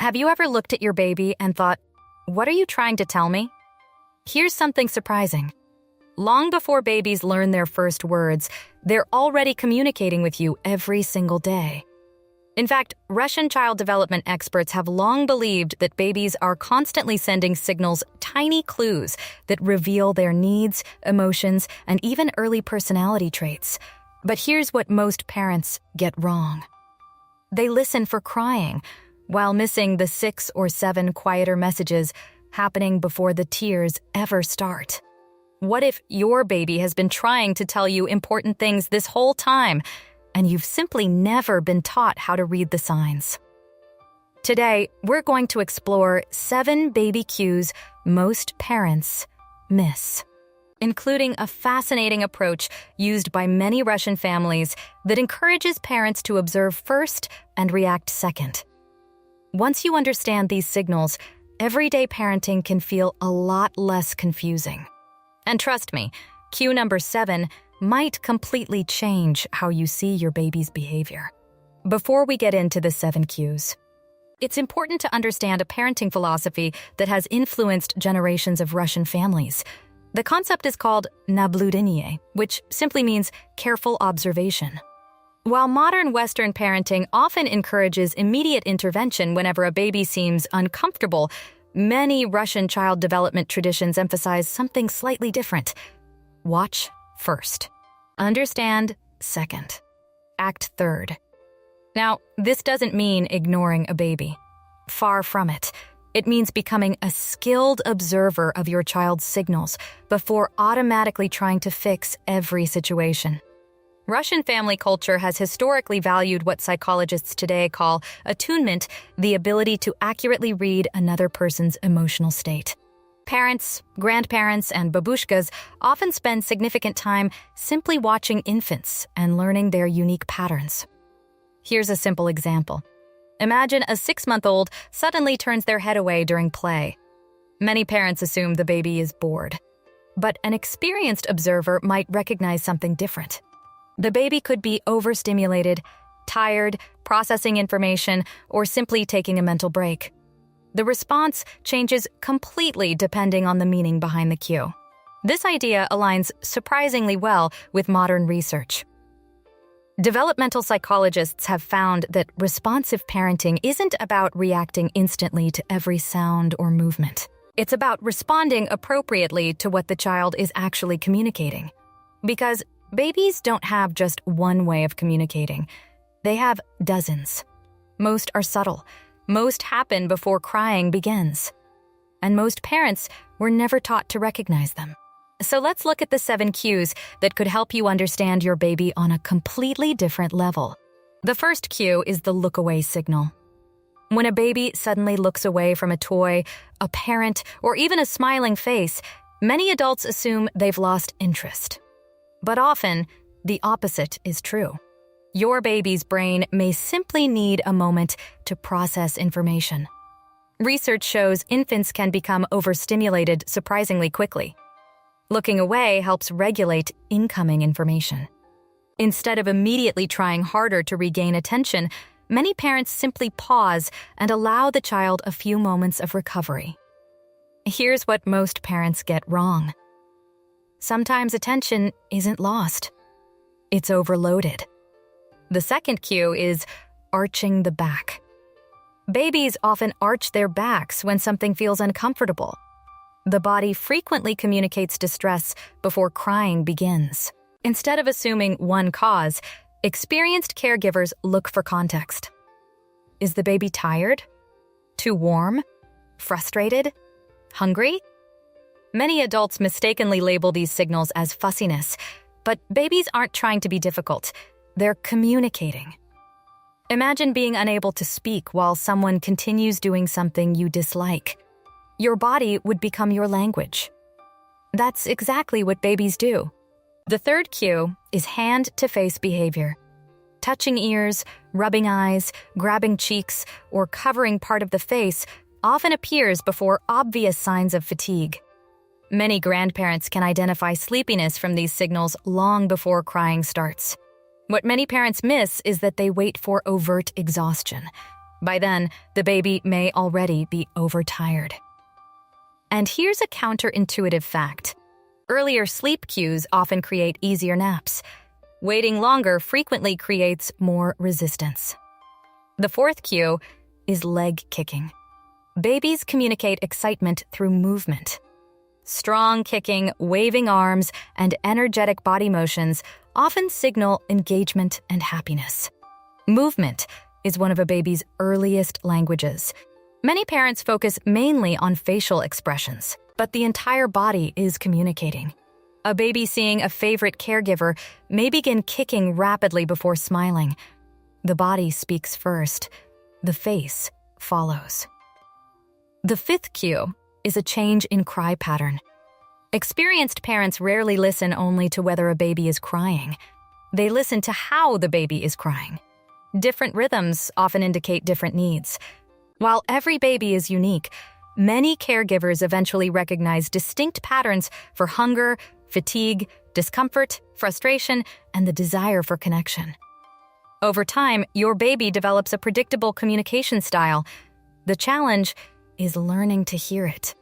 Have you ever looked at your baby and thought, "What are you trying to tell me?" Here's something surprising. Long before babies learn their first words, they're already communicating with you every single day. In fact, Russian child development experts have long believed that babies are constantly sending signals, tiny clues that reveal their needs, emotions, and even early personality traits. But here's what most parents get wrong. They listen for crying, while missing the 6 or 7 quieter messages happening before the tears ever start. What if your baby has been trying to tell you important things this whole time, and you've simply never been taught how to read the signs? Today, we're going to explore 7 baby cues most parents miss, including a fascinating approach used by many Russian families that encourages parents to observe first and react second. Once you understand these signals, everyday parenting can feel a lot less confusing. And trust me, cue number 7 might completely change how you see your baby's behavior. Before we get into the 7 cues, it's important to understand a parenting philosophy that has influenced generations of Russian families. The concept is called nablюдение, which simply means careful observation. While modern Western parenting often encourages immediate intervention whenever a baby seems uncomfortable, many Russian child development traditions emphasize something slightly different. Watch first. Understand second. Act third. Now, this doesn't mean ignoring a baby. Far from it. It means becoming a skilled observer of your child's signals before automatically trying to fix every situation. Russian family culture has historically valued what psychologists today call attunement, the ability to accurately read another person's emotional state. Parents, grandparents, and babushkas often spend significant time simply watching infants and learning their unique patterns. Here's a simple example. Imagine a 6-month-old suddenly turns their head away during play. Many parents assume the baby is bored, but an experienced observer might recognize something different. The baby could be overstimulated, tired, processing information, or simply taking a mental break. The response changes completely depending on the meaning behind the cue. This idea aligns surprisingly well with modern research. Developmental psychologists have found that responsive parenting isn't about reacting instantly to every sound or movement. It's about responding appropriately to what the child is actually communicating. Because babies don't have just one way of communicating. They have dozens. Most are subtle. Most happen before crying begins. And most parents were never taught to recognize them. So let's look at the 7 cues that could help you understand your baby on a completely different level. The first cue is the look-away signal. When a baby suddenly looks away from a toy, a parent, or even a smiling face, many adults assume they've lost interest. But often, the opposite is true. Your baby's brain may simply need a moment to process information. Research shows infants can become overstimulated surprisingly quickly. Looking away helps regulate incoming information. Instead of immediately trying harder to regain attention, many parents simply pause and allow the child a few moments of recovery. Here's what most parents get wrong. Sometimes attention isn't lost. It's overloaded. The second cue is arching the back. Babies often arch their backs when something feels uncomfortable. The body frequently communicates distress before crying begins. Instead of assuming one cause, experienced caregivers look for context. Is the baby tired? Too warm? Frustrated? Hungry? Many adults mistakenly label these signals as fussiness, but babies aren't trying to be difficult. They're communicating. Imagine being unable to speak while someone continues doing something you dislike. Your body would become your language. That's exactly what babies do. The third cue is hand-to-face behavior. Touching ears, rubbing eyes, grabbing cheeks, or covering part of the face often appears before obvious signs of fatigue. Many grandparents can identify sleepiness from these signals long before crying starts. What many parents miss is that they wait for overt exhaustion. By then, the baby may already be overtired. And here's a counterintuitive fact. Earlier sleep cues often create easier naps. Waiting longer frequently creates more resistance. The fourth cue is leg kicking. Babies communicate excitement through movement. Strong kicking, waving arms, and energetic body motions often signal engagement and happiness. Movement is one of a baby's earliest languages. Many parents focus mainly on facial expressions, but the entire body is communicating. A baby seeing a favorite caregiver may begin kicking rapidly before smiling. The body speaks first. The face follows. The fifth cue is a change in cry pattern. Experienced parents rarely listen only to whether a baby is crying. They listen to how the baby is crying. Different rhythms often indicate different needs. While every baby is unique, many caregivers eventually recognize distinct patterns for hunger, fatigue, discomfort, frustration, and the desire for connection. Over time, your baby develops a predictable communication style. The challenge is learning to hear it.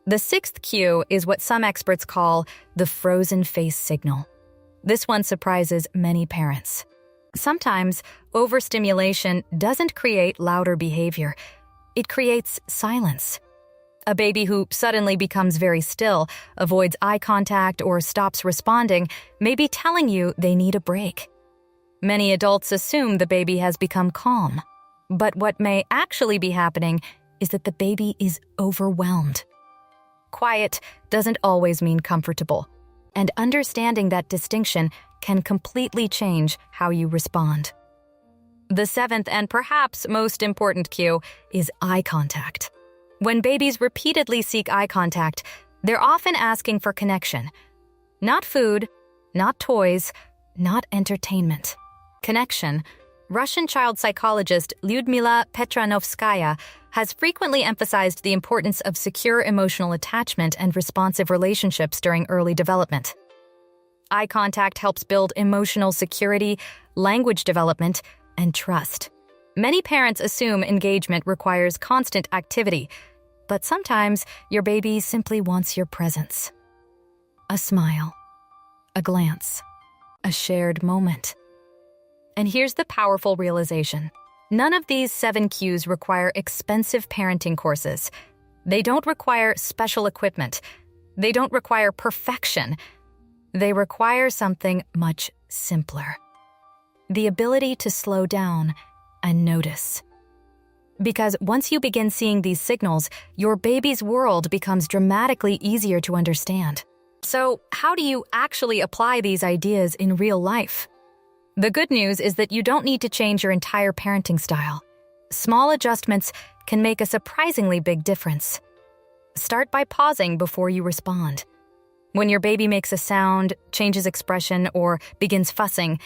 The sixth cue is what some experts call the frozen face signal. This one surprises many parents. Sometimes, overstimulation doesn't create louder behavior. It creates silence. A baby who suddenly becomes very still, avoids eye contact, or stops responding may be telling you they need a break. Many adults assume the baby has become calm. But what may actually be happening is that the baby is overwhelmed. Quiet doesn't always mean comfortable, and understanding that distinction can completely change how you respond. The seventh and perhaps most important cue is eye contact. When babies repeatedly seek eye contact, they're often asking for connection. Not food, not toys, not entertainment. Connection. Russian child psychologist Lyudmila Petranovskaya has frequently emphasized the importance of secure emotional attachment and responsive relationships during early development. Eye contact helps build emotional security, language development, and trust. Many parents assume engagement requires constant activity, but sometimes your baby simply wants your presence. A smile, a glance, a shared moment. And here's the powerful realization. None of these 7 cues require expensive parenting courses. They don't require special equipment. They don't require perfection. They require something much simpler. The ability to slow down and notice. Because once you begin seeing these signals, your baby's world becomes dramatically easier to understand. So, how do you actually apply these ideas in real life? The good news is that you don't need to change your entire parenting style. Small adjustments can make a surprisingly big difference. Start by pausing before you respond. When your baby makes a sound, changes expression, or begins fussing,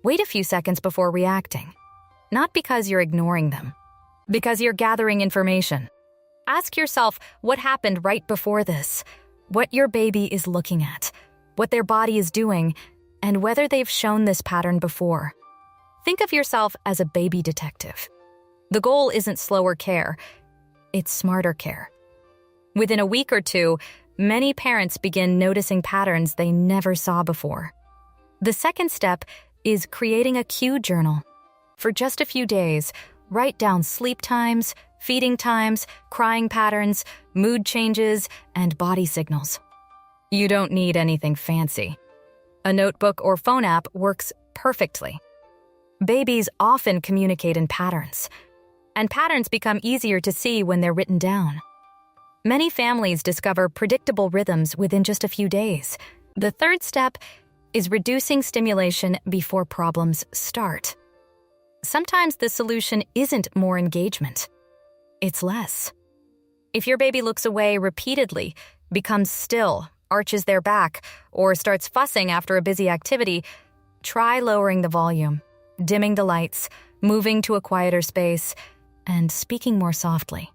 wait a few seconds before reacting. Not because you're ignoring them, because you're gathering information. Ask yourself what happened right before this, what your baby is looking at, what their body is doing, and whether they've shown this pattern before. Think of yourself as a baby detective. The goal isn't slower care, it's smarter care. Within a week or two, many parents begin noticing patterns they never saw before. The second step is creating a cue journal. For just a few days, write down sleep times, feeding times, crying patterns, mood changes, and body signals. You don't need anything fancy. A notebook or phone app works perfectly. Babies often communicate in patterns, and patterns become easier to see when they're written down. Many families discover predictable rhythms within just a few days. The third step is reducing stimulation before problems start. Sometimes the solution isn't more engagement. It's less. If your baby looks away repeatedly, becomes still, arches their back, or starts fussing after a busy activity, try lowering the volume, dimming the lights, moving to a quieter space, and speaking more softly.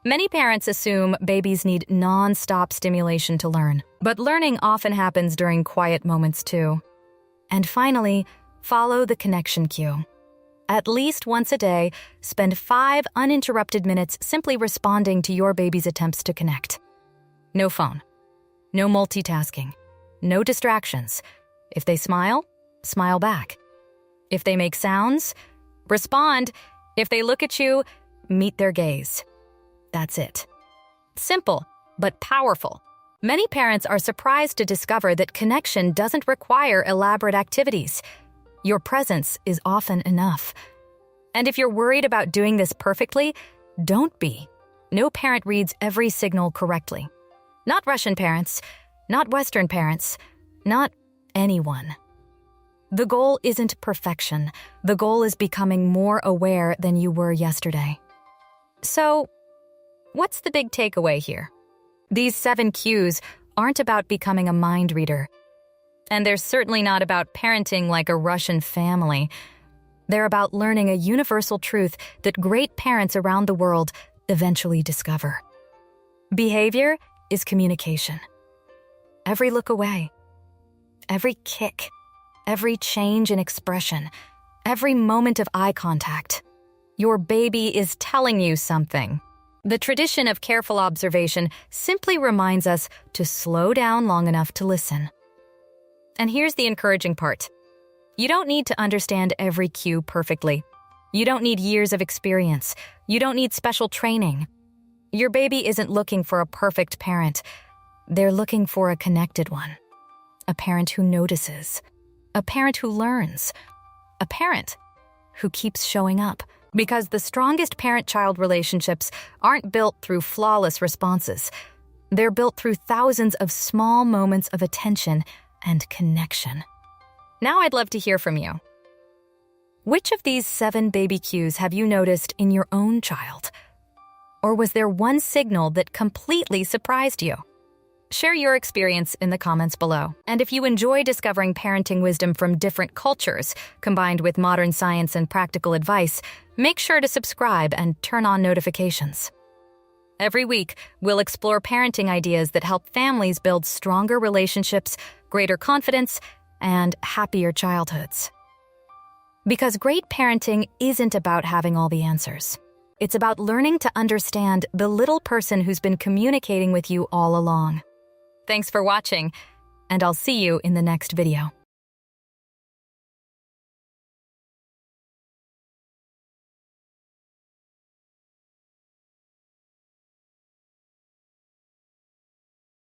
Many parents assume babies need non-stop stimulation to learn, but learning often happens during quiet moments too. And finally, follow the connection cue. At least once a day, spend 5 uninterrupted minutes simply responding to your baby's attempts to connect. No phone. No multitasking. No distractions. If they smile, smile back. If they make sounds, respond. If they look at you, meet their gaze. That's it. Simple, but powerful. Many parents are surprised to discover that connection doesn't require elaborate activities. Your presence is often enough. And if you're worried about doing this perfectly, don't be. No parent reads every signal correctly. Not Russian parents, not Western parents, not anyone. The goal isn't perfection. The goal is becoming more aware than you were yesterday. So, what's the big takeaway here? These 7 cues aren't about becoming a mind reader. And they're certainly not about parenting like a Russian family. They're about learning a universal truth that great parents around the world eventually discover. Behavior is communication. Every look away, every kick, every change in expression, every moment of eye contact. Your baby is telling you something. The tradition of careful observation simply reminds us to slow down long enough to listen. And here's the encouraging part. You don't need to understand every cue perfectly. You don't need years of experience. You don't need special training. Your baby isn't looking for a perfect parent. They're looking for a connected one. A parent who notices. A parent who learns. A parent who keeps showing up. Because the strongest parent-child relationships aren't built through flawless responses. They're built through thousands of small moments of attention and connection. Now I'd love to hear from you. Which of these 7 baby cues have you noticed in your own child? Or was there one signal that completely surprised you? Share your experience in the comments below. And if you enjoy discovering parenting wisdom from different cultures, combined with modern science and practical advice, make sure to subscribe and turn on notifications. Every week, we'll explore parenting ideas that help families build stronger relationships, greater confidence, and happier childhoods. Because great parenting isn't about having all the answers. It's about learning to understand the little person who's been communicating with you all along. Thanks for watching, and I'll see you in the next video.